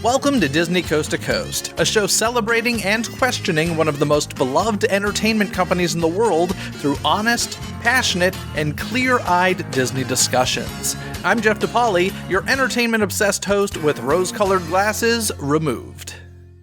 Welcome to Disney Coast to Coast, a show celebrating and questioning one of the most beloved entertainment companies in the world through honest, passionate, and clear-eyed Disney discussions. I'm Jeff DePauli, your entertainment-obsessed host with rose-colored glasses removed.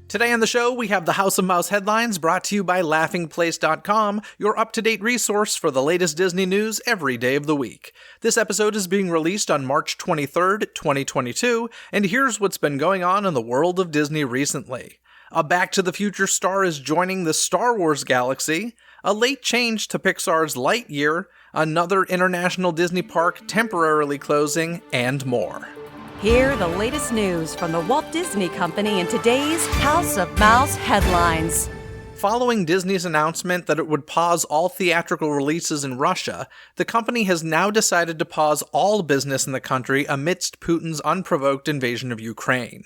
Today on the show, we have the House of Mouse headlines brought to you by laughingplace.com, your up-to-date resource for the latest Disney news every day of the week. This episode is being released on March 23rd, 2022, and here's what's been going on in the world of Disney recently. A Back to the Future star is joining the Star Wars galaxy, a late change to Pixar's Lightyear, another international Disney park temporarily closing, and more. Hear the latest news from the Walt Disney Company in today's House of Mouse headlines. Following Disney's announcement that it would pause all theatrical releases in Russia, the company has now decided to pause all business in the country amidst Putin's unprovoked invasion of Ukraine.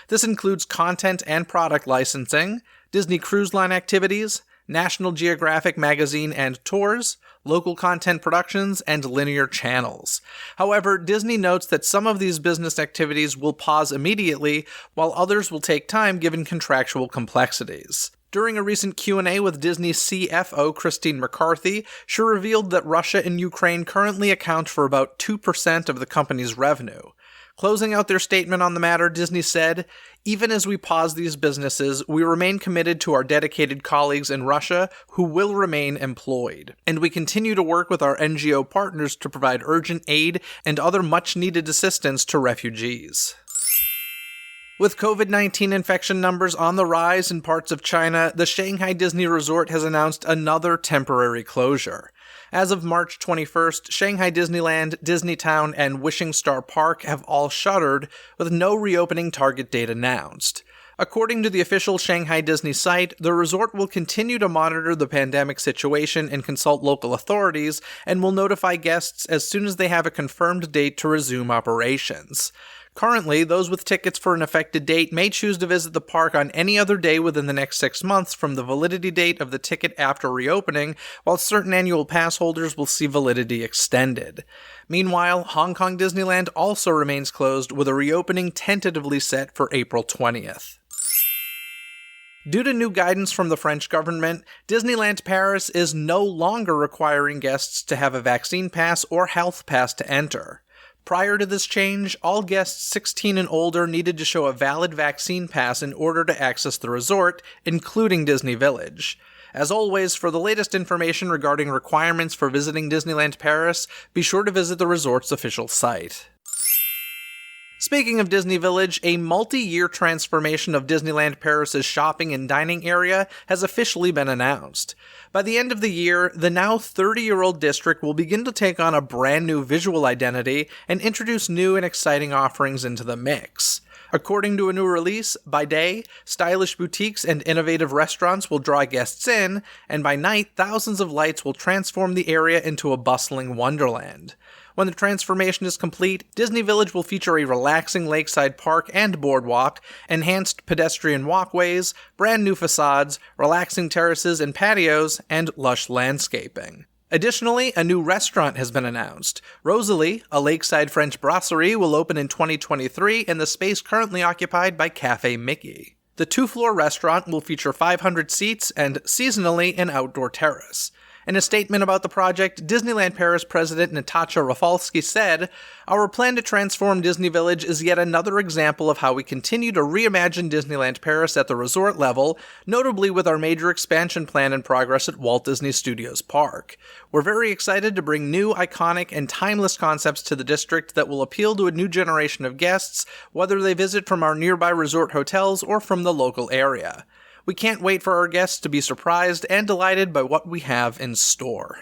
This includes content and product licensing, Disney Cruise Line activities, National Geographic magazine and tours, local content productions, and linear channels. However, Disney notes that some of these business activities will pause immediately, while others will take time given contractual complexities. During a recent Q&A with Disney's CFO Christine McCarthy, she revealed that Russia and Ukraine currently account for about 2% of the company's revenue. Closing out their statement on the matter, Disney said, "Even as we pause these businesses, we remain committed to our dedicated colleagues in Russia who will remain employed. And we continue to work with our NGO partners to provide urgent aid and other much-needed assistance to refugees." With COVID-19 infection numbers on the rise in parts of China, the Shanghai Disney Resort has announced another temporary closure. As of March 21st, Shanghai Disneyland, Disneytown, and Wishing Star Park have all shuttered, with no reopening target date announced. According to the official Shanghai Disney site, the resort will continue to monitor the pandemic situation and consult local authorities, and will notify guests as soon as they have a confirmed date to resume operations. Currently, those with tickets for an affected date may choose to visit the park on any other day within the next 6 months from the validity date of the ticket after reopening, while certain annual pass holders will see validity extended. Meanwhile, Hong Kong Disneyland also remains closed, with a reopening tentatively set for April 20th. Due to new guidance from the French government, Disneyland Paris is no longer requiring guests to have a vaccine pass or health pass to enter. Prior to this change, all guests 16 and older needed to show a valid vaccine pass in order to access the resort, including Disney Village. As always, for the latest information regarding requirements for visiting Disneyland Paris, be sure to visit the resort's official site. Speaking of Disney Village, a multi-year transformation of Disneyland Paris' shopping and dining area has officially been announced. By the end of the year, the now 30-year-old district will begin to take on a brand new visual identity and introduce new and exciting offerings into the mix. According to a new release, by day, stylish boutiques and innovative restaurants will draw guests in, and by night, thousands of lights will transform the area into a bustling wonderland. When the transformation is complete, Disney Village will feature a relaxing lakeside park and boardwalk, enhanced pedestrian walkways, brand new facades, relaxing terraces and patios, and lush landscaping. Additionally, a new restaurant has been announced. Rosalie, a lakeside French brasserie, will open in 2023 in the space currently occupied by Café Mickey. The two-floor restaurant will feature 500 seats and, seasonally, an outdoor terrace. In a statement about the project, Disneyland Paris President Natasha Rafalski said, "Our plan to transform Disney Village is yet another example of how we continue to reimagine Disneyland Paris at the resort level, notably with our major expansion plan in progress at Walt Disney Studios Park. We're very excited to bring new, iconic, and timeless concepts to the district that will appeal to a new generation of guests, whether they visit from our nearby resort hotels or from the local area. We can't wait for our guests to be surprised and delighted by what we have in store."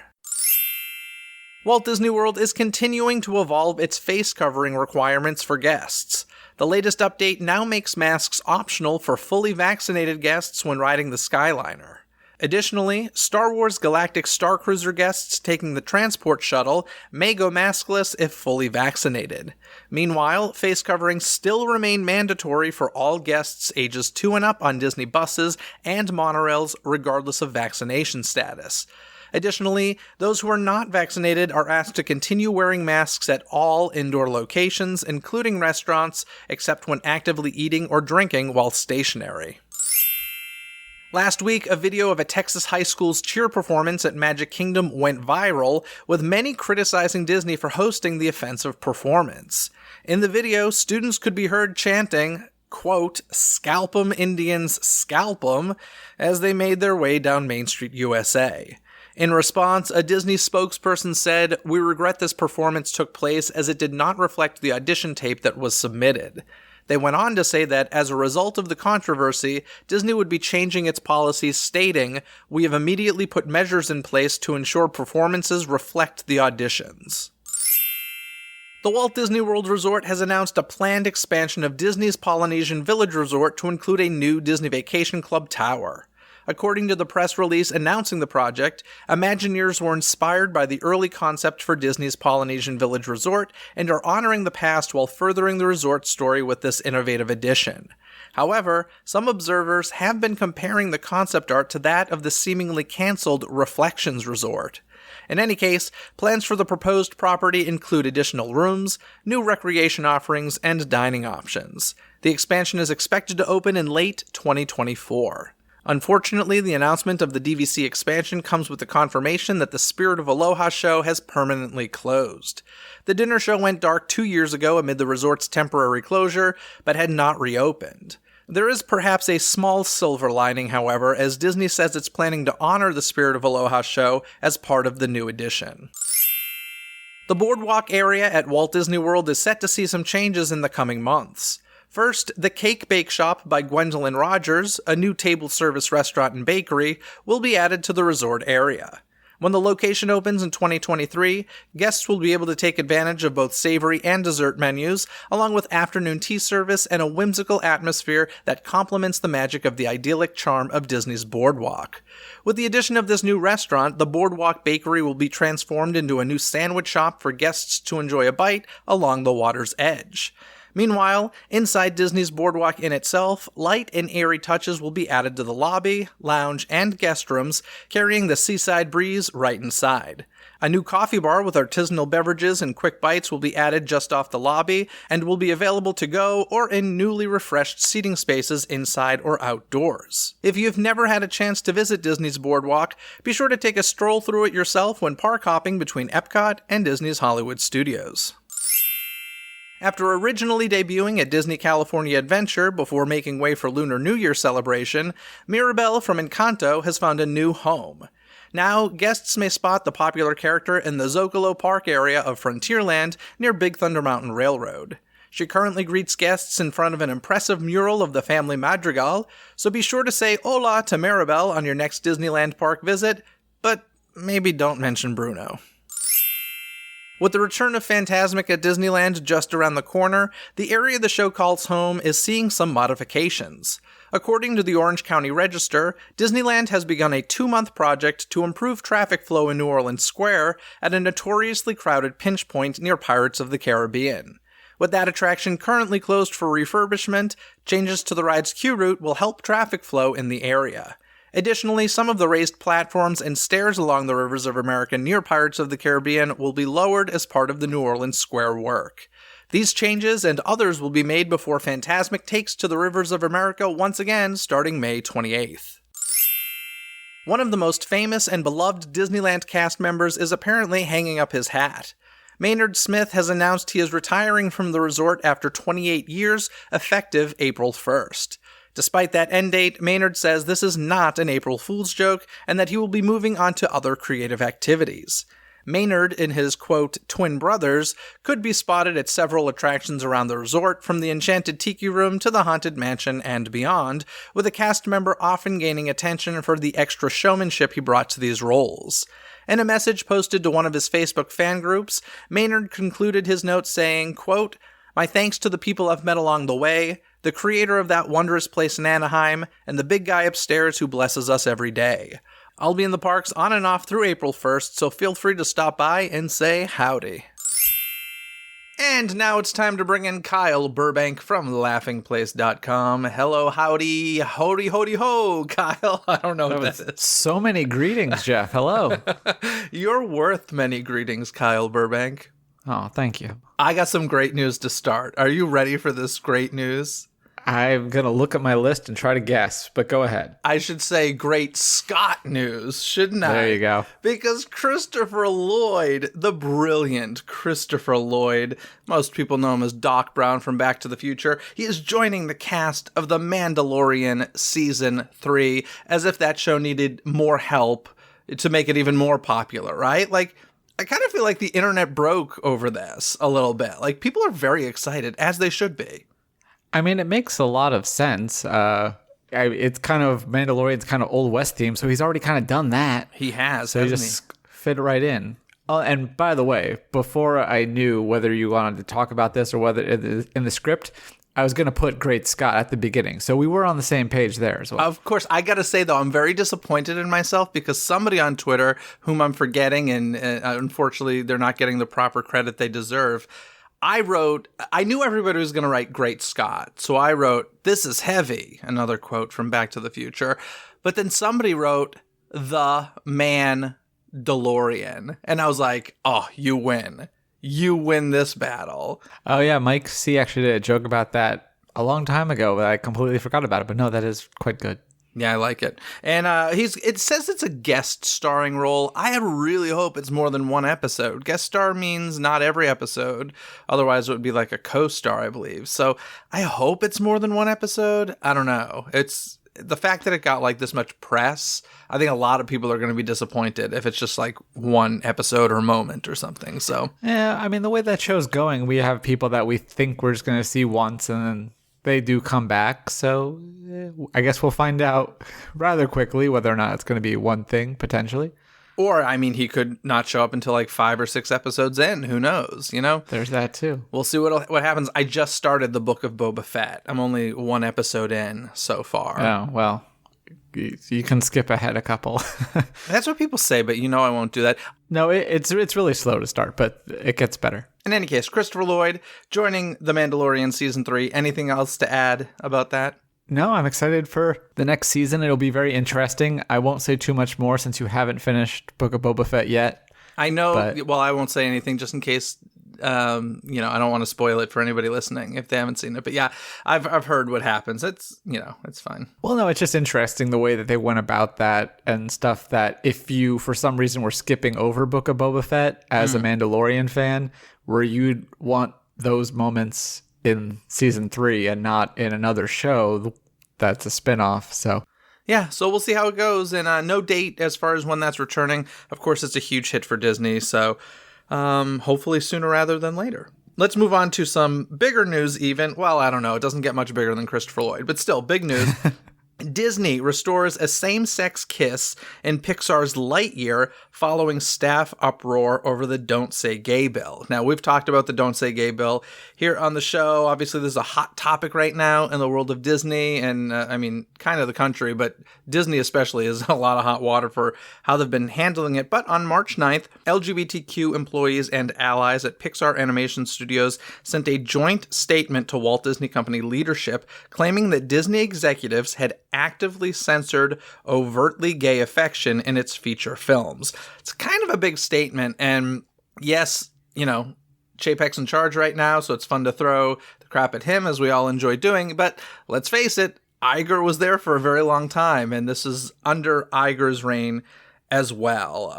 Walt Disney World is continuing to evolve its face covering requirements for guests. The latest update now makes masks optional for fully vaccinated guests when riding the Skyliner. Additionally, Star Wars Galactic Star Cruiser guests taking the transport shuttle may go maskless if fully vaccinated. Meanwhile, face coverings still remain mandatory for all guests ages 2 and up on Disney buses and monorails regardless of vaccination status. Additionally, those who are not vaccinated are asked to continue wearing masks at all indoor locations, including restaurants, except when actively eating or drinking while stationary. Last week, a video of a Texas high school's cheer performance at Magic Kingdom went viral, with many criticizing Disney for hosting the offensive performance. In the video, students could be heard chanting, quote, "Scalp 'em, Indians, scalp 'em," as they made their way down Main Street, USA. In response, a Disney spokesperson said, "We regret this performance took place as it did not reflect the audition tape that was submitted." They went on to say that, as a result of the controversy, Disney would be changing its policies, stating, "We have immediately put measures in place to ensure performances reflect the auditions." The Walt Disney World Resort has announced a planned expansion of Disney's Polynesian Village Resort to include a new Disney Vacation Club tower. According to the press release announcing the project, Imagineers were inspired by the early concept for Disney's Polynesian Village Resort and are honoring the past while furthering the resort's story with this innovative addition. However, some observers have been comparing the concept art to that of the seemingly cancelled Reflections Resort. In any case, plans for the proposed property include additional rooms, new recreation offerings, and dining options. The expansion is expected to open in late 2024. Unfortunately, the announcement of the DVC expansion comes with the confirmation that the Spirit of Aloha show has permanently closed. The dinner show went dark 2 years ago amid the resort's temporary closure, but had not reopened. There is perhaps a small silver lining, however, as Disney says it's planning to honor the Spirit of Aloha show as part of the new edition. The boardwalk area at Walt Disney World is set to see some changes in the coming months. First, the Cake Bake Shop by Gwendolyn Rogers, a new table service restaurant and bakery, will be added to the resort area. When the location opens in 2023, guests will be able to take advantage of both savory and dessert menus, along with afternoon tea service and a whimsical atmosphere that complements the magic of the idyllic charm of Disney's boardwalk. With the addition of this new restaurant, the Boardwalk Bakery will be transformed into a new sandwich shop for guests to enjoy a bite along the water's edge. Meanwhile, inside Disney's Boardwalk in itself, light and airy touches will be added to the lobby, lounge, and guest rooms, carrying the seaside breeze right inside. A new coffee bar with artisanal beverages and quick bites will be added just off the lobby, and will be available to go or in newly refreshed seating spaces inside or outdoors. If you've never had a chance to visit Disney's Boardwalk, be sure to take a stroll through it yourself when park hopping between Epcot and Disney's Hollywood Studios. After originally debuting at Disney California Adventure before making way for Lunar New Year celebration, Mirabel from Encanto has found a new home. Now, guests may spot the popular character in the Zocalo Park area of Frontierland near Big Thunder Mountain Railroad. She currently greets guests in front of an impressive mural of the family Madrigal, so be sure to say hola to Mirabel on your next Disneyland park visit, but maybe don't mention Bruno. With the return of Fantasmic at Disneyland just around the corner, the area the show calls home is seeing some modifications. According to the Orange County Register, Disneyland has begun a 2-month project to improve traffic flow in New Orleans Square at a notoriously crowded pinch point near Pirates of the Caribbean. With that attraction currently closed for refurbishment, changes to the ride's queue route will help traffic flow in the area. Additionally, some of the raised platforms and stairs along the Rivers of America near Pirates of the Caribbean will be lowered as part of the New Orleans Square work. These changes and others will be made before Fantasmic takes to the Rivers of America once again starting May 28th. One of the most famous and beloved Disneyland cast members is apparently hanging up his hat. Maynard Smith has announced he is retiring from the resort after 28 years, effective April 1st. Despite that end date, Maynard says this is not an April Fool's joke and that he will be moving on to other creative activities. Maynard and his, quote, twin brothers could be spotted at several attractions around the resort, from the Enchanted Tiki Room to the Haunted Mansion and beyond, with a cast member often gaining attention for the extra showmanship he brought to these roles. In a message posted to one of his Facebook fan groups, Maynard concluded his note saying, quote, "My thanks to the people I've met along the way, the creator of that wondrous place in Anaheim, and the big guy upstairs who blesses us every day. I'll be in the parks on and off through April 1st, so feel free to stop by and say howdy." And now it's time to bring in Kyle Burbank from laughingplace.com. Hello, howdy, howdy ho, Kyle. I don't know what that is. So many greetings, Jeff. Hello. You're worth many greetings, Kyle Burbank. Oh, thank you. I got some great news to start. Are you ready for this great news? I'm going to look at my list and try to guess, but go ahead. I should say great Scott news, shouldn't I? There you go. Because Christopher Lloyd, the brilliant Christopher Lloyd, most people know him as Doc Brown from Back to the Future, he is joining the cast of The Mandalorian Season 3, as if that show needed more help to make it even more popular, right? Like, I kind of feel like the internet broke over this a little bit. Like, people are very excited, as they should be. I mean, it makes a lot of sense. It's kind of Mandalorian's kind of Old West theme, so he's already kind of done that. He has, so he just fit right in. Oh, and by the way, before I knew whether you wanted to talk about this or whether in the script, I was going to put Great Scott at the beginning. So we were on the same page there as well. Of course. I got to say, though, I'm very disappointed in myself because somebody on Twitter, whom I'm forgetting, and unfortunately they're not getting the proper credit they deserve, I knew everybody was going to write Great Scott. So I wrote, "This is heavy," another quote from Back to the Future. But then somebody wrote, "The Mandalorian." And I was like, oh, you win. You win this battle. Oh, yeah. Mike C. actually did a joke about that a long time ago, but I completely forgot about it. But no, that is quite good. Yeah, I like it. And it says it's a guest starring role. I really hope it's more than one episode. Guest star means not every episode. Otherwise, it would be like a co-star, I believe. So I hope it's more than one episode. I don't know. It's the fact that it got like this much press. I think a lot of people are going to be disappointed if it's just like one episode or moment or something. So yeah, I mean, the way that show's going, we have people that we think we're just going to see once and then they do come back. So I guess we'll find out rather quickly whether or not it's going to be one thing potentially. Or, I mean, he could not show up until like 5 or 6 episodes in. Who knows, you know? There's that too. We'll see what happens. I just started the Book of Boba Fett. I'm only 1 episode in so far. Oh, well, you can skip ahead a couple. That's what people say, but you know I won't do that. No, it's really slow to start, but it gets better. In any case, Christopher Lloyd joining The Mandalorian Season 3. Anything else to add about that? No, I'm excited for the next season. It'll be very interesting. I won't say too much more since you haven't finished Book of Boba Fett yet. I know. Well, I won't say anything just in case, I don't want to spoil it for anybody listening if they haven't seen it. But yeah, I've heard what happens. It's fine. Well, no, it's just interesting the way that they went about that and stuff that if you, for some reason, were skipping over Book of Boba Fett as a Mandalorian fan, where you'd want those moments in season 3 and not in another show that's a spinoff. So yeah, so we'll see how it goes. And no date as far as when that's returning. Of course, it's a huge hit for Disney, so hopefully sooner rather than later. Let's move on to some bigger news even. Well, I don't know. It doesn't get much bigger than Christopher Lloyd, but still, big news. Disney restores a same-sex kiss in Pixar's Lightyear following staff uproar over the Don't Say Gay bill. Now, we've talked about the Don't Say Gay bill here on the show. Obviously, this is a hot topic right now in the world of Disney and, kind of the country, but Disney especially is a lot of hot water for how they've been handling it. But on March 9th, LGBTQ employees and allies at Pixar Animation Studios sent a joint statement to Walt Disney Company leadership claiming that Disney executives had actively censored overtly gay affection in its feature films. It's kind of a big statement, and yes, Chapek's in charge right now, so it's fun to throw the crap at him, as we all enjoy doing, but let's face it, Iger was there for a very long time, and this is under Iger's reign as well.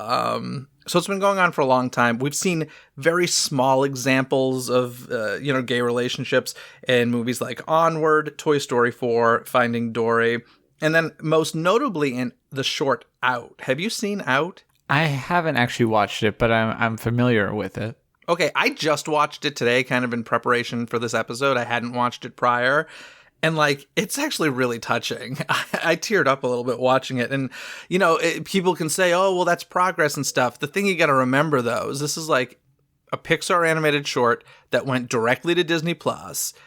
So it's been going on for a long time. We've seen very small examples of, gay relationships in movies like Onward, Toy Story 4, Finding Dory, and then most notably in the short Out. Have you seen Out? I haven't actually watched it, but I'm familiar with it. Okay, I just watched it today, kind of in preparation for this episode. I hadn't watched it prior. And, it's actually really touching. I teared up a little bit watching it. And, people can say, oh, well, that's progress and stuff. The thing you got to remember, though, is this is like a Pixar animated short that went directly to Disney+.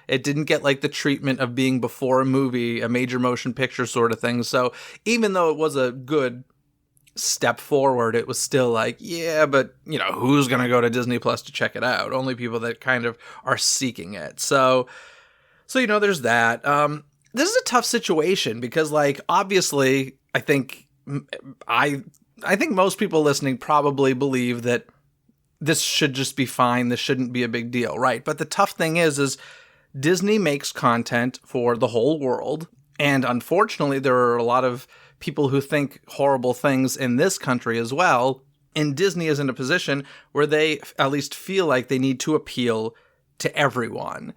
It didn't get, the treatment of being before a movie, a major motion picture sort of thing. So even though it was a good step forward, it was still like, yeah, but who's going to go to Disney Plus to check it out? Only people that kind of are seeking it. So there's that. This is a tough situation because, like, obviously, I think most people listening probably believe that this should just be fine. This shouldn't be a big deal, right? But the tough thing is Disney makes content for the whole world. And unfortunately, there are a lot of people who think horrible things in this country as well. And Disney is in a position where they at least feel like they need to appeal to everyone.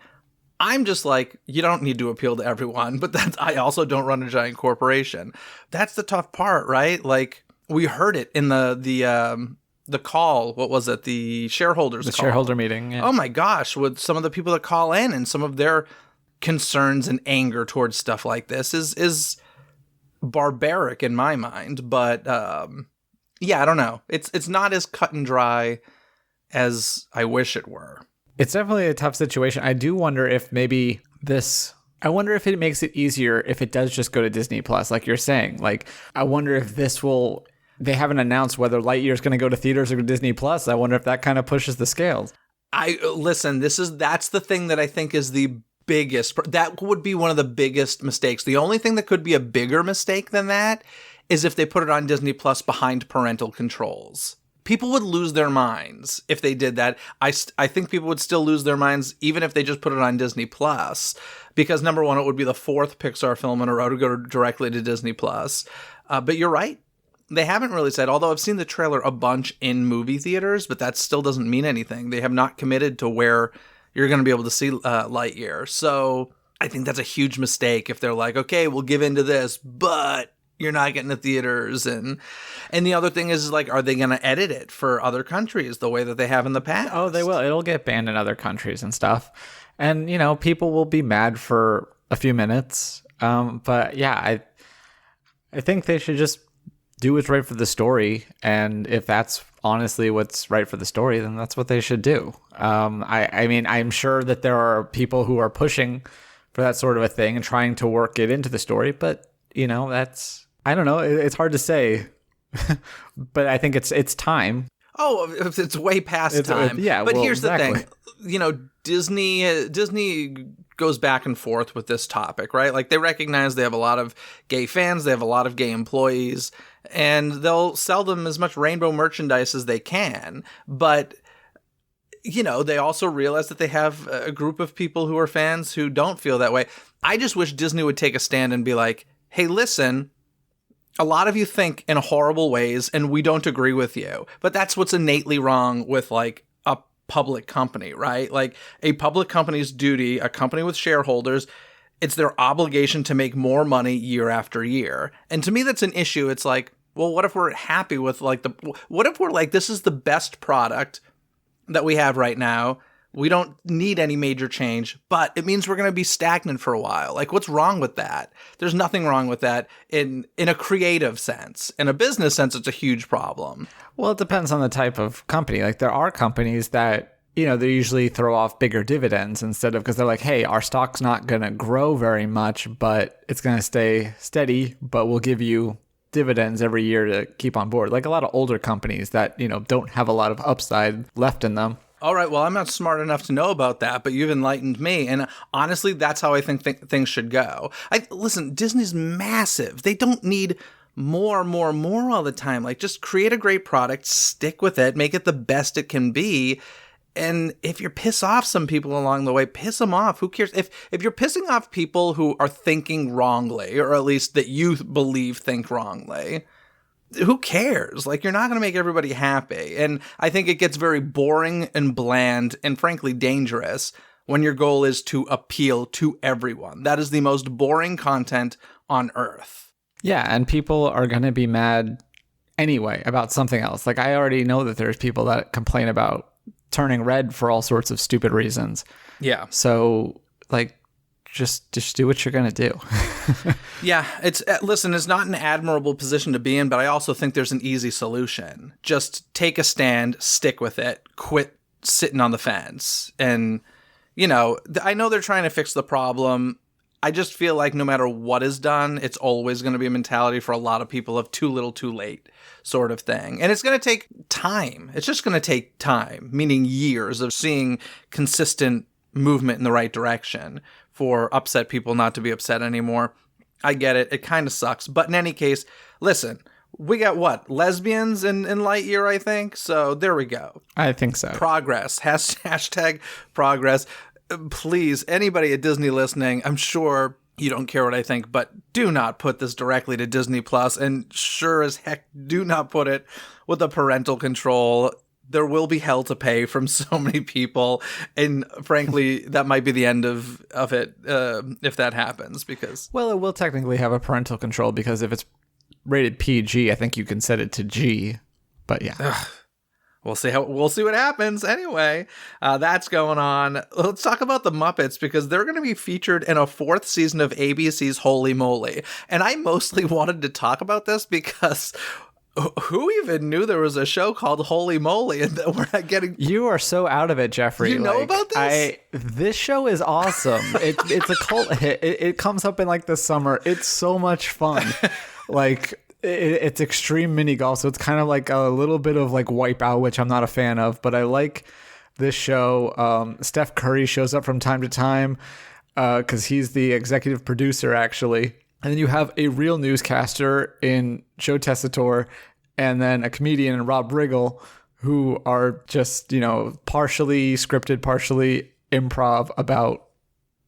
I'm just like, you don't need to appeal to everyone, but I also don't run a giant corporation. That's the tough part, right? Like, we heard it in the call. What was it? The shareholders call. The shareholder meeting. Yeah. Oh my gosh, with some of the people that call in and some of their concerns and anger towards stuff like this is barbaric in my mind. But yeah, I don't know. It's not as cut and dry as I wish it were. It's definitely a tough situation. I do wonder if maybe I wonder if it makes it easier if it does just go to Disney Plus, like you're saying. Like, I wonder if they haven't announced whether Lightyear is going to go to theaters or Disney Plus. I wonder if that kind of pushes the scales. That's the thing that I think is the biggest, that would be one of the biggest mistakes. The only thing that could be a bigger mistake than that is if they put it on Disney Plus behind parental controls. People would lose their minds if they did that. I think people would still lose their minds even if they just put it on Disney Plus, because number one, it would be the fourth Pixar film in a row to go directly to Disney Plus. But you're right. They haven't really said, although I've seen the trailer a bunch in movie theaters, but that still doesn't mean anything. They have not committed to where you're going to be able to see Lightyear. So I think that's a huge mistake if they're like, okay, we'll give into this, but you're not getting to theaters. And the other thing is like, are they going to edit it for other countries the way that they have in the past? Oh, they will. It'll get banned in other countries and stuff. And, people will be mad for a few minutes. But yeah, I think they should just do what's right for the story. And if that's honestly what's right for the story, then that's what they should do. I mean, I'm sure that there are people who are pushing for that sort of a thing and trying to work it into the story. But, that's, I don't know. It's hard to say. But I think it's time. Oh, it's way past time. Yeah, but here's exactly. the thing. Disney goes back and forth with this topic, right? Like, they recognize they have a lot of gay fans, they have a lot of gay employees, and they'll sell them as much rainbow merchandise as they can. But, they also realize that they have a group of people who are fans who don't feel that way. I just wish Disney would take a stand and be like, hey, listen, a lot of you think in horrible ways, and we don't agree with you. But that's what's innately wrong with, like, a public company, right? Like, a public company's duty, a company with shareholders, it's their obligation to make more money year after year. And to me, that's an issue. It's like, well, what if we're happy with, like, what if we're like, this is the best product that we have right now? We don't need any major change, but it means we're going to be stagnant for a while. Like, what's wrong with that? There's nothing wrong with that in a creative sense. In a business sense, it's a huge problem. Well, it depends on the type of company. Like, there are companies that, they usually throw off bigger dividends instead of, because they're like, hey, our stock's not going to grow very much, but it's going to stay steady, but we'll give you dividends every year to keep on board. Like a lot of older companies that, don't have a lot of upside left in them. All right, well, I'm not smart enough to know about that, but you've enlightened me. And honestly, that's how I think things should go. Listen, Disney's massive. They don't need more all the time. Like, just create a great product, stick with it, make it the best it can be. And if you piss off some people along the way, piss them off. Who cares? If you're pissing off people who are thinking wrongly, or at least that you believe think wrongly, who cares? Like, you're not going to make everybody happy. And I think it gets very boring and bland and frankly dangerous when your goal is to appeal to everyone. That is the most boring content on earth. Yeah, and people are going to be mad anyway about something else. Like, I already know that there's people that complain about turning red for all sorts of stupid reasons. Yeah. So, like, just do what you're going to do. Yeah, it's not an admirable position to be in, but I also think there's an easy solution. Just take a stand, stick with it, quit sitting on the fence. And, I know they're trying to fix the problem. I just feel like no matter what is done, it's always going to be a mentality for a lot of people of too little, too late sort of thing. And it's going to take time. It's just going to take time, meaning years of seeing consistent movement in the right direction for upset people not to be upset anymore. I get it. It kind of sucks. But in any case, listen, we got what? Lesbians in Lightyear, I think. So there we go. I think so. Progress. Hashtag progress. Please, anybody at Disney listening, I'm sure you don't care what I think, but do not put this directly to Disney Plus, and sure as heck do not put it with a parental control. There will be hell to pay from so many people, and frankly, that might be the end of it if that happens. Because well, it will technically have a parental control because if it's rated PG, I think you can set it to G. But yeah. We'll see what happens. Anyway, that's going on. Let's talk about the Muppets because they're going to be featured in a 4th season of ABC's Holy Moly. And I mostly wanted to talk about this because who even knew there was a show called Holy Moly and that we're not getting... You are so out of it, Jeffrey. You know about this? This show is awesome. It's a cult hit. It comes up in like the summer. It's so much fun. Like... It's extreme mini golf, so it's kind of like a little bit of like Wipeout, which I'm not a fan of, but I like this show. Steph Curry shows up from time to time because he's the executive producer, actually. And then you have a real newscaster in Joe Tessitore and then a comedian in Rob Riggle who are just, partially scripted, partially improv about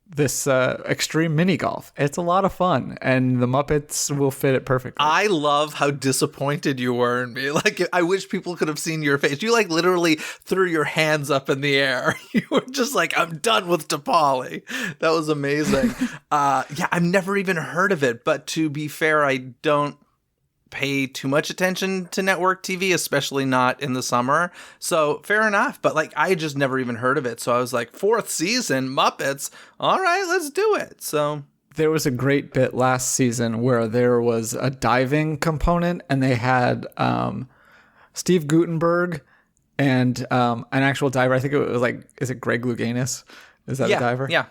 this extreme mini golf. It's a lot of fun, and the Muppets will fit it perfectly. I love how disappointed you were in me. Like, I wish people could have seen your face. You like literally threw your hands up in the air. You were just like, I'm done with T'Polly. That was amazing. Yeah, I've never even heard of it, but to be fair, I don't pay too much attention to network TV, especially not in the summer. So fair enough. But like, I just never even heard of it. So I was like, 4th season, Muppets. All right, let's do it. So there was a great bit last season where there was a diving component and they had Steve Guttenberg and an actual diver. I think it was like, is it Greg Louganis? Is that a diver? Yeah.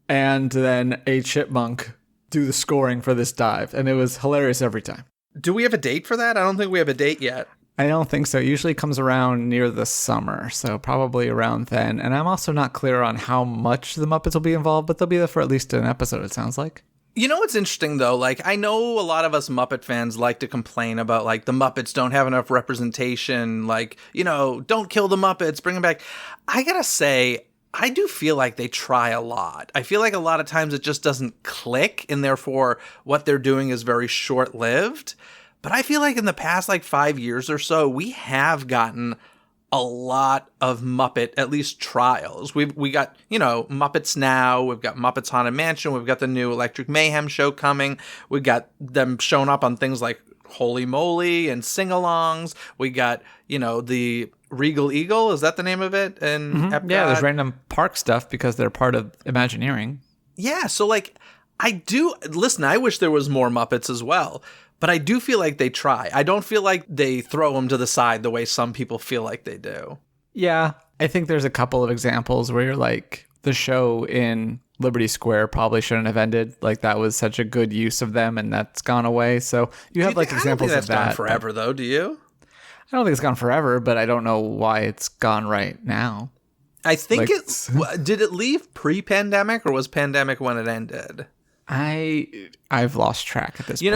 And then a chipmunk do the scoring for this dive. And it was hilarious every time. Do we have a date for that? I don't think we have a date yet. I don't think so. It usually comes around near the summer, so probably around then. And I'm also not clear on how much the Muppets will be involved, but they'll be there for at least an episode, it sounds like. You know what's interesting, though? Like, I know a lot of us Muppet fans like to complain about, like, the Muppets don't have enough representation. Like, don't kill the Muppets, bring them back. I gotta say, I do feel like they try a lot. I feel like a lot of times it just doesn't click, and therefore what they're doing is very short-lived. But I feel like in the past, 5 years or so, we have gotten a lot of Muppet, at least trials. We got, Muppets Now. We've got Muppets Haunted Mansion. We've got the new Electric Mayhem show coming. We got them showing up on things like Holy Moly and sing-alongs. We got, the Regal Eagle. Is that the name of it? And mm-hmm. Yeah, there's random park stuff because they're part of Imagineering. Yeah, so I wish there was more Muppets as well. But I do feel like they try. I don't feel like they throw them to the side the way some people feel like they do. Yeah, I think there's a couple of examples where you're like, the show in Liberty Square probably shouldn't have ended. Like, that was such a good use of them, and that's gone away. So you have examples of that. I don't think that's gone forever, though. Do you? I don't think it's gone forever, but I don't know why it's gone right now. I think did it leave pre-pandemic, or was pandemic when it ended? I've lost track at this point.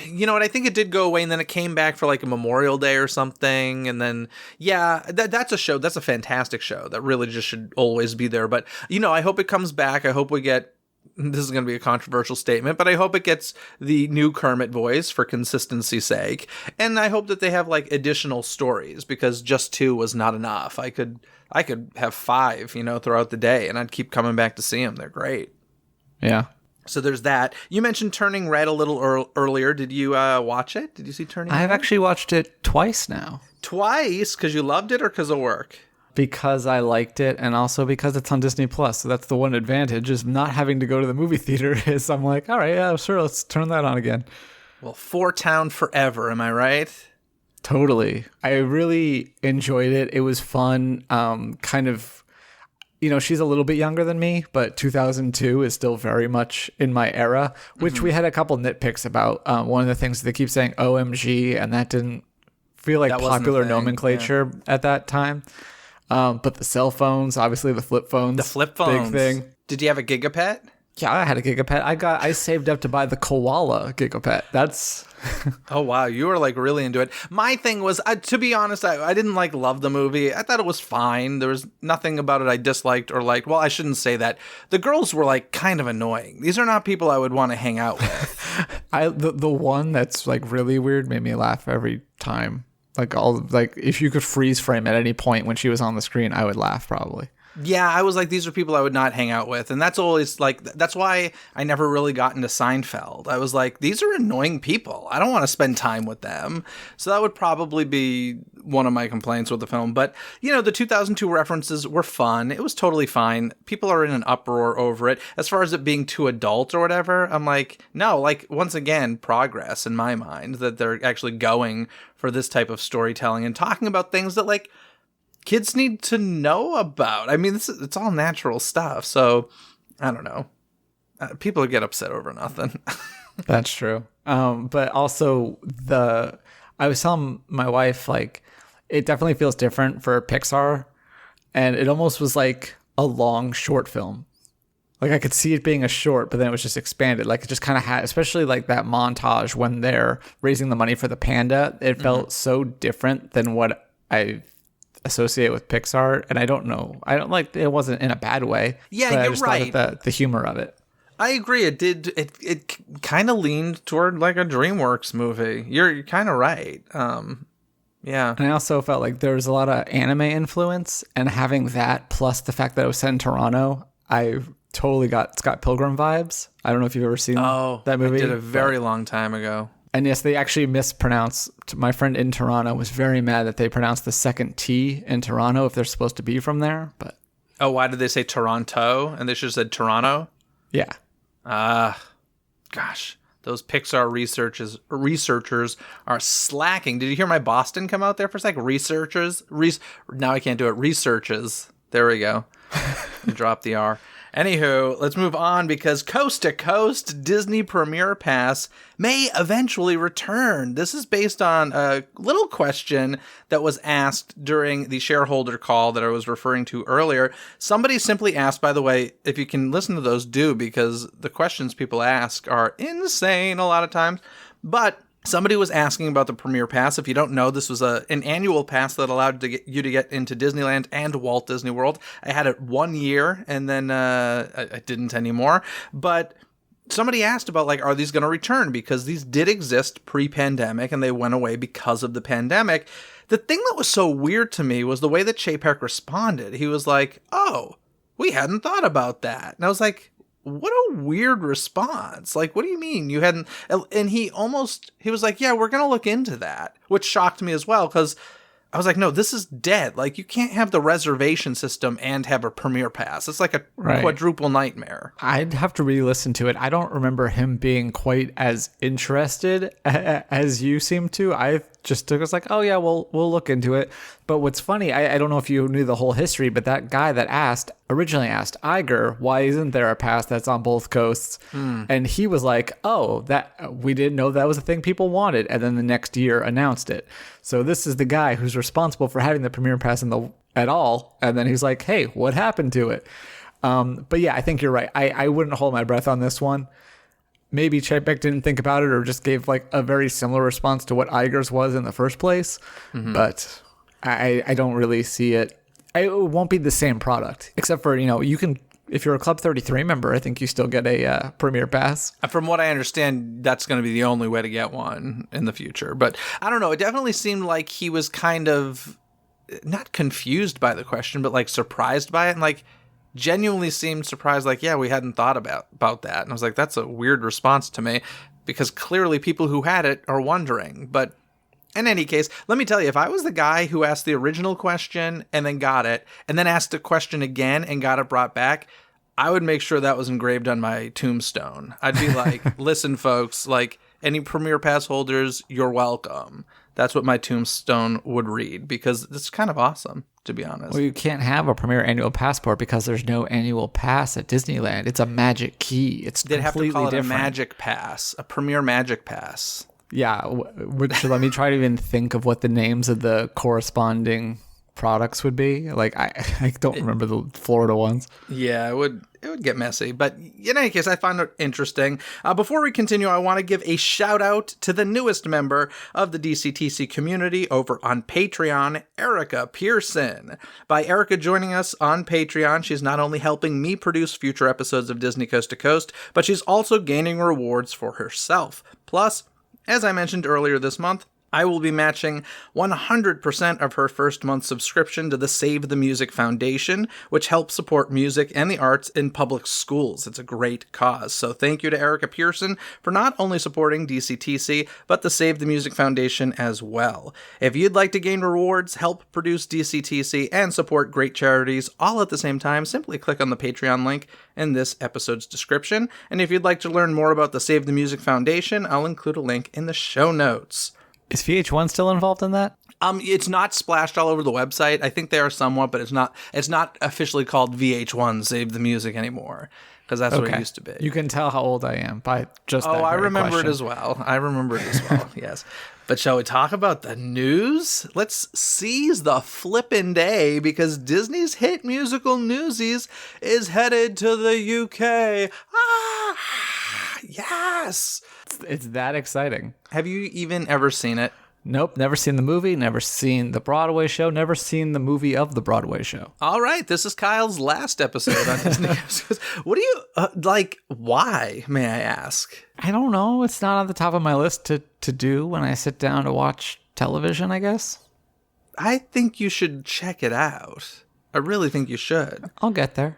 You know what? I think it did go away, and then it came back for a Memorial Day or something, and then that's a show. That's a fantastic show that really just should always be there. But I hope it comes back. I hope we get. This is going to be a controversial statement, but I hope it gets the new Kermit voice for consistency's sake, and I hope that they have additional stories because just 2 was not enough. I could have 5, throughout the day, and I'd keep coming back to see them. They're great. Yeah. So there's that. You mentioned Turning Red a little earlier. Did you watch it? Did you see Turning Red? I've actually watched it twice now. Twice? Because you loved it or because of work? Because I liked it, and also because it's on Disney Plus. So that's the one advantage, is not having to go to the movie theater. Is I'm like, all right, yeah, sure, let's turn that on again. Well, 4-Town forever, am I right? Totally. I really enjoyed it. It was fun. Kind of... she's a little bit younger than me, but 2002 is still very much in my era, which we had a couple nitpicks about. One of the things they keep saying OMG, and that didn't feel like popular nomenclature at that time. But the cell phones, obviously the flip phones. The flip phones. Big thing. Did you have a Gigapet? Yeah, I had a Gigapet. I saved up to buy the koala Gigapet. That's... Oh, wow. You were like really into it. My thing was, to be honest, I didn't like love the movie. I thought it was fine. There was nothing about it I disliked or liked. Well, I shouldn't say that. The girls were like kind of annoying. These are not people I would want to hang out with. The one that's like really weird made me laugh every time. Like if you could freeze frame at any point when she was on the screen, I would laugh probably. Yeah, I was like, these are people I would not hang out with. And that's always like, that's why I never really got into Seinfeld. I was like, these are annoying people. I don't want to spend time with them. So that would probably be one of my complaints with the film. But, the 2002 references were fun. It was totally fine. People are in an uproar over it. As far as it being too adult or whatever, I'm like, no, like, once again, progress in my mind that they're actually going for this type of storytelling and talking about things that, like, kids need to know about. I mean, it's all natural stuff. So, I don't know. People get upset over nothing. That's true. But also, I was telling my wife, like, it definitely feels different for Pixar. And it almost was like a long short film. Like, I could see it being a short, but then it was just expanded. Like, it just kind of had, especially like that montage when they're raising the money for the panda. It felt so different than what I associate with Pixar, and I don't know. I don't like it. Wasn't in a bad way. Yeah, but you're I just right. Thought the humor of it. I agree. It did. It kind of leaned toward like a DreamWorks movie. You're kind of right. Yeah. And I also felt like there was a lot of anime influence, and having that plus the fact that it was set in Toronto, I totally got Scott Pilgrim vibes. I don't know if you've ever seen that movie. I did a very long time ago. And yes, they actually mispronounced. My friend in Toronto was very mad that they pronounced the second T in Toronto if they're supposed to be from there. But why did they say Toronto and they should have said Toronto? Yeah. Gosh, those Pixar researchers are slacking. Did you hear my Boston come out there for a sec? Now I can't do it. Researches. There we go. Drop the R. Anywho, let's move on because Coast to Coast Disney Premiere Pass may eventually return. This is based on a little question that was asked during the shareholder call that I was referring to earlier. Somebody simply asked, by the way, if you can listen to those, do, because the questions people ask are insane a lot of times. But somebody was asking about the Premiere Pass. If you don't know, this was an annual pass that allowed you to get into Disneyland and Walt Disney World. I had it 1 year, and then I didn't anymore. But somebody asked about, like, are these going to return? Because these did exist pre-pandemic, and they went away because of the pandemic. The thing that was so weird to me was the way that Chapek responded. He was like, oh, we hadn't thought about that. And I was like, what a weird response. Like, what do you mean you hadn't? And he was like, yeah, we're going to look into that, which shocked me as well, because I was like, no, this is dead. Like, you can't have the reservation system and have a Premiere Pass. It's like a quadruple nightmare. I'd have to re-listen to it. I don't remember him being quite as interested as you seem to. I just was like, oh yeah, we'll look into it. But what's funny, I don't know if you knew the whole history, but that guy that originally asked Iger, why isn't there a pass that's on both coasts? And he was like, oh, that we didn't know that was a thing people wanted. And then the next year announced it. So this is the guy who's responsible for having the Premiere Pass at all. And then he's like, hey, what happened to it? But yeah, I think you're right. I wouldn't hold my breath on this one. Maybe Chapek didn't think about it or just gave like a very similar response to what Iger's was in the first place. But I don't really see it. It won't be the same product, except for, you can, if you're a Club 33 member, I think you still get a Premiere Pass. From what I understand, that's going to be the only way to get one in the future. But I don't know. It definitely seemed like he was kind of not confused by the question, but like surprised by it. And like, genuinely seemed surprised, like, yeah, we hadn't thought about that. And I was like, that's a weird response to me, because clearly people who had it are wondering. But in any case, let me tell you, if I was the guy who asked the original question and then got it, and then asked the question again and got it brought back, I would make sure that was engraved on my tombstone. I'd be like, listen, folks, like, any Premier Pass holders, you're welcome. That's what my tombstone would read, because it's kind of awesome, to be honest. Well, you can't have a Premier Annual Passport because there's no annual pass at Disneyland. It's a magic key. It's They'd have to completely call it different. a Magic Pass, a Premier Magic Pass. Yeah, let me try to even think of what the names of the corresponding products would be. Like, I don't remember the Florida ones. Yeah, it would get messy. But in any case, I found it interesting. Before we continue, I want to give a shout out to the newest member of the DCTC community over on Patreon, Erica Pearson. By Erica joining us on Patreon, she's not only helping me produce future episodes of Disney Coast to Coast, but she's also gaining rewards for herself. Plus, as I mentioned earlier this month, I will be matching 100% of her first month subscription to the Save the Music Foundation, which helps support music and the arts in public schools. It's a great cause. So thank you to Erica Pearson for not only supporting DCTC, but the Save the Music Foundation as well. If you'd like to gain rewards, help produce DCTC, and support great charities all at the same time, simply click on the Patreon link in this episode's description. And if you'd like to learn more about the Save the Music Foundation, I'll include a link in the show notes. Is VH1 still involved in that? It's not splashed all over the website. I think they are somewhat, but it's not officially called VH1 Save the Music anymore, because that's what it used to be. You can tell how old I am by just that I very remember question. it as well. Yes. But shall we talk about the news? Let's seize the flippin' day, because Disney's hit musical Newsies is headed to the UK. Yes! It's that exciting. Have you even ever seen it? Nope, never seen the movie, never seen the Broadway show, never seen the movie of the Broadway show. All right, this is Kyle's last episode on Disney. What do you, why, may I ask? I don't know. It's not on the top of my list to do when I sit down to watch television, I guess. I think you should check it out. I really think you should. I'll get there.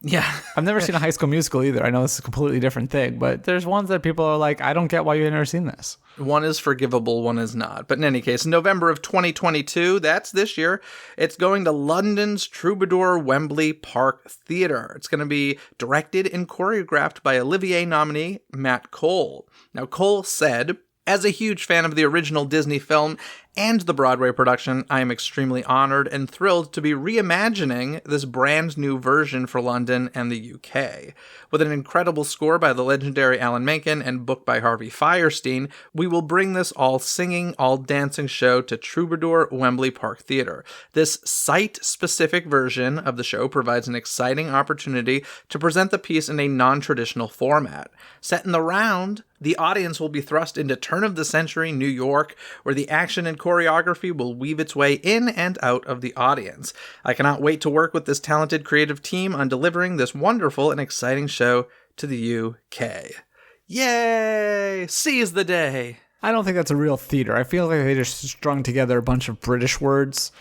Yeah. I've never seen a High School Musical either. I know it's a completely different thing, but there's ones that people are like, I don't get why you've never seen this. One is forgivable, one is not. But in any case, November of 2022, that's this year, it's going to London's Troubadour Wembley Park Theatre. It's going to be directed and choreographed by Olivier nominee Matt Cole. Now, Cole said, as a huge fan of the original Disney film and the Broadway production, I am extremely honored and thrilled to be reimagining this brand new version for London and the UK. With an incredible score by the legendary Alan Menken and book by Harvey Fierstein, we will bring this all-singing, all-dancing show to Troubadour Wembley Park Theatre. This site-specific version of the show provides an exciting opportunity to present the piece in a non-traditional format. Set in the round, the audience will be thrust into turn-of-the-century New York, where the action and choreography will weave its way in and out of the audience. I cannot wait to work with this talented creative team on delivering this wonderful and exciting show to the UK. Yay! Seize the day! I don't think that's a real theater. I feel like they just strung together a bunch of British words.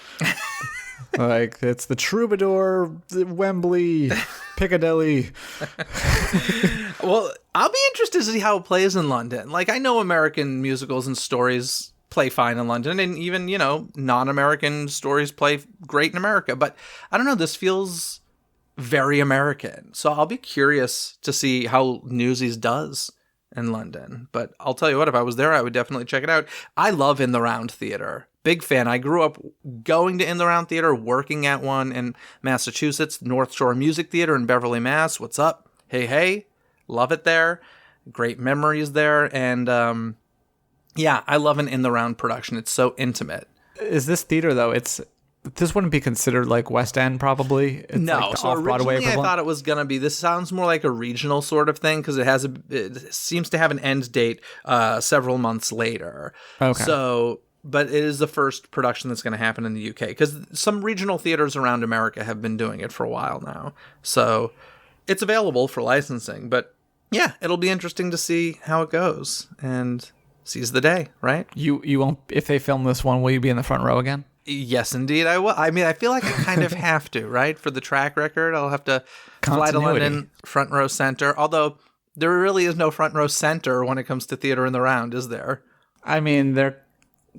Like, it's the Troubadour, the Wembley, Piccadilly. Well, I'll be interested to see how it plays in London. Like, I know American musicals and stories play fine in London, and even, non-American stories play great in America. But I don't know, this feels very American. So I'll be curious to see how Newsies does in London. But I'll tell you what, if I was there, I would definitely check it out. I love In the Round Theater. Big fan. I grew up going to In the Round Theater, working at one in Massachusetts, North Shore Music Theater in Beverly, Mass. What's up? Hey. Love it there. Great memories there. And yeah, I love an In the Round production. It's so intimate. Is this theater, though, this wouldn't be considered like West End, probably? It's no, like the so off-Broadway originally I equivalent? thought it was going to be, this sounds more like a regional sort of thing, because it seems to have an end date several months later. Okay. So, but it is the first production that's going to happen in the UK, because some regional theaters around America have been doing it for a while now. So it's available for licensing, but yeah, it'll be interesting to see how it goes, and seize the day, right? You won't, if they film this one, will you be in the front row again? Yes, indeed, I will. I mean, I feel like I kind of have to, right? For the track record, I'll have to fly to Continuity. London, front row center. Although, there really is no front row center when it comes to Theater in the Round, is there? I mean, there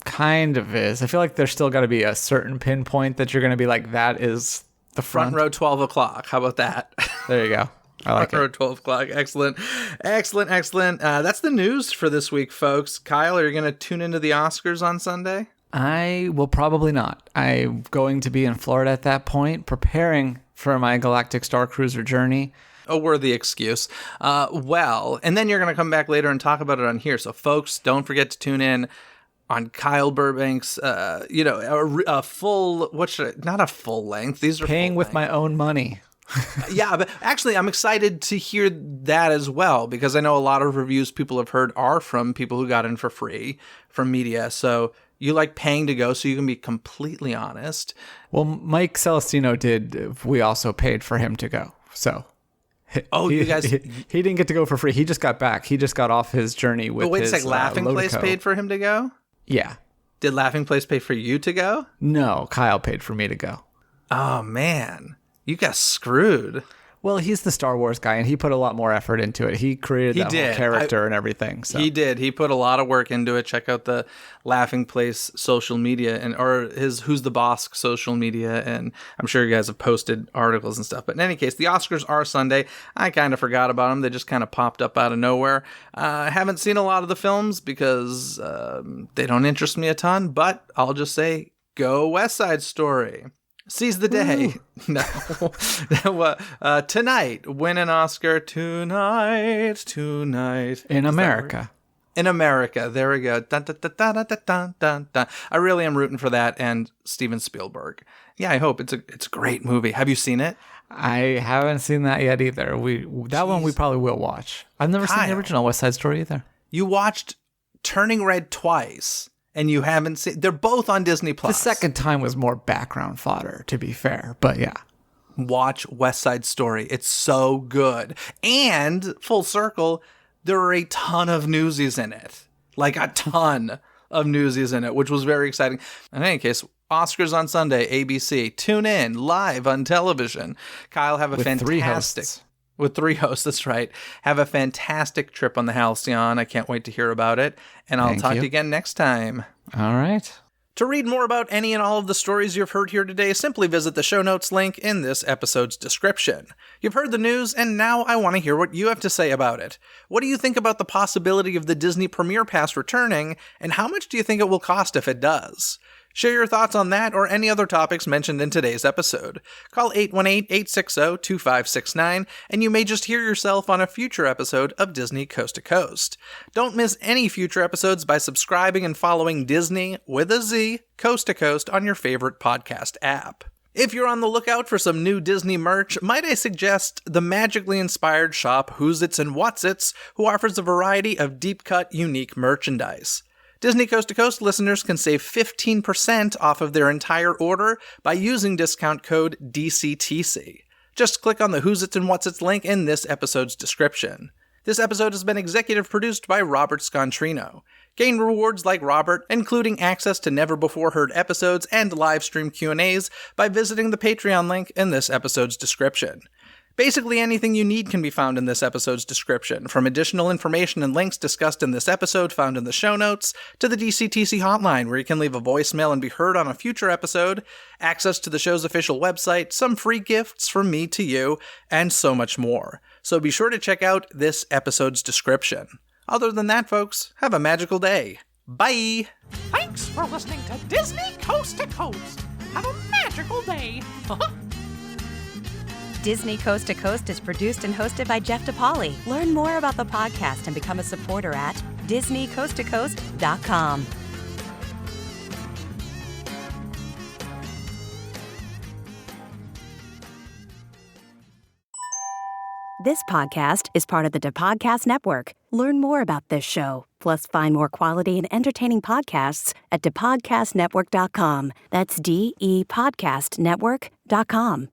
kind of is. I feel like there's still got to be a certain pinpoint that you're going to be like, that is the Front front. row 12 o'clock. How about that? There you go. I like or it. 12 o'clock. Excellent. That's the news for this week, folks. Kyle, are you going to tune into the Oscars on Sunday? I will probably not. I'm going to be in Florida at that point, preparing for my Galactic Star Cruiser journey. A worthy excuse. And then you're going to come back later and talk about it on here. So, folks, don't forget to tune in on Kyle Burbank's, a full, not a full length. These are Paying with my own money. Yeah, but actually, I'm excited to hear that as well, because I know a lot of reviews people have heard are from people who got in for free from media. So you like paying to go, so you can be completely honest. Well, Mike Celestino did. We also paid for him to go. So. You guys... He didn't get to go for free. He just got back. He just got off his journey with wait his a sec, Laughing Place Lodeco. paid for him to go? Yeah. Did Laughing Place pay for you to go? No, Kyle paid for me to go. Oh, man. You got screwed. Well, he's the Star Wars guy, and he put a lot more effort into it. He created that whole character and everything. So. He did. He put a lot of work into it. Check out the Laughing Place social media or his Who's the Boss social media, and I'm sure you guys have posted articles and stuff. But in any case, the Oscars are Sunday. I kind of forgot about them. They just kind of popped up out of nowhere. I haven't seen a lot of the films because they don't interest me a ton, but I'll just say, go West Side Story. Seize the day. No. Tonight. Win an Oscar tonight. In America. In America. There we go. Dun, dun, dun, dun, dun, dun, dun, dun. I really am rooting for that and Steven Spielberg. Yeah, I hope. It's a great movie. Have you seen it? I haven't seen that yet either. One we probably will watch. I've never seen the original West Side Story either. You watched Turning Red twice. And you haven't seen... They're both on Disney+. The second time was more background fodder, to be fair. But yeah. Watch West Side Story. It's so good. And, full circle, there are a ton of Newsies in it. Like, a ton of Newsies in it, which was very exciting. In any case, Oscars on Sunday, ABC. Tune in, live on television. Kyle, have a fantastic... 3 hosts. With 3 hosts, that's right. Have a fantastic trip on the Halcyon. I can't wait to hear about it. And I'll talk to you again next time. All right. To read more about any and all of the stories you've heard here today, simply visit the show notes link in this episode's description. You've heard the news, and now I want to hear what you have to say about it. What do you think about the possibility of the Disney Premiere Pass returning, and how much do you think it will cost if it does? Share your thoughts on that or any other topics mentioned in today's episode. Call 818-860-2569, and you may just hear yourself on a future episode of Disney Coast to Coast. Don't miss any future episodes by subscribing and following Disney, with a Z, Coast to Coast on your favorite podcast app. If you're on the lookout for some new Disney merch, might I suggest the magically inspired shop Who's Its and What's Its, who offers a variety of deep-cut, unique merchandise. Disney Coast to Coast listeners can save 15% off of their entire order by using discount code DCTC. Just click on the Who's Its and What's Its link in this episode's description. This episode has been executive produced by Robert Scontrino. Gain rewards like Robert, including access to never-before-heard episodes and live stream Q&As by visiting the Patreon link in this episode's description. Basically anything you need can be found in this episode's description, from additional information and links discussed in this episode found in the show notes, to the DCTC hotline where you can leave a voicemail and be heard on a future episode, access to the show's official website, some free gifts from me to you, and so much more. So be sure to check out this episode's description. Other than that, folks, have a magical day. Bye! Thanks for listening to Disney Coast to Coast. Have a magical day. Disney Coast to Coast is produced and hosted by Jeff DePauli. Learn more about the podcast and become a supporter at DisneyCoastToCoast.com. This podcast is part of the DePodcast Network. Learn more about this show, plus find more quality and entertaining podcasts at DePodcastNetwork.com. That's DEPodcastNetwork.com.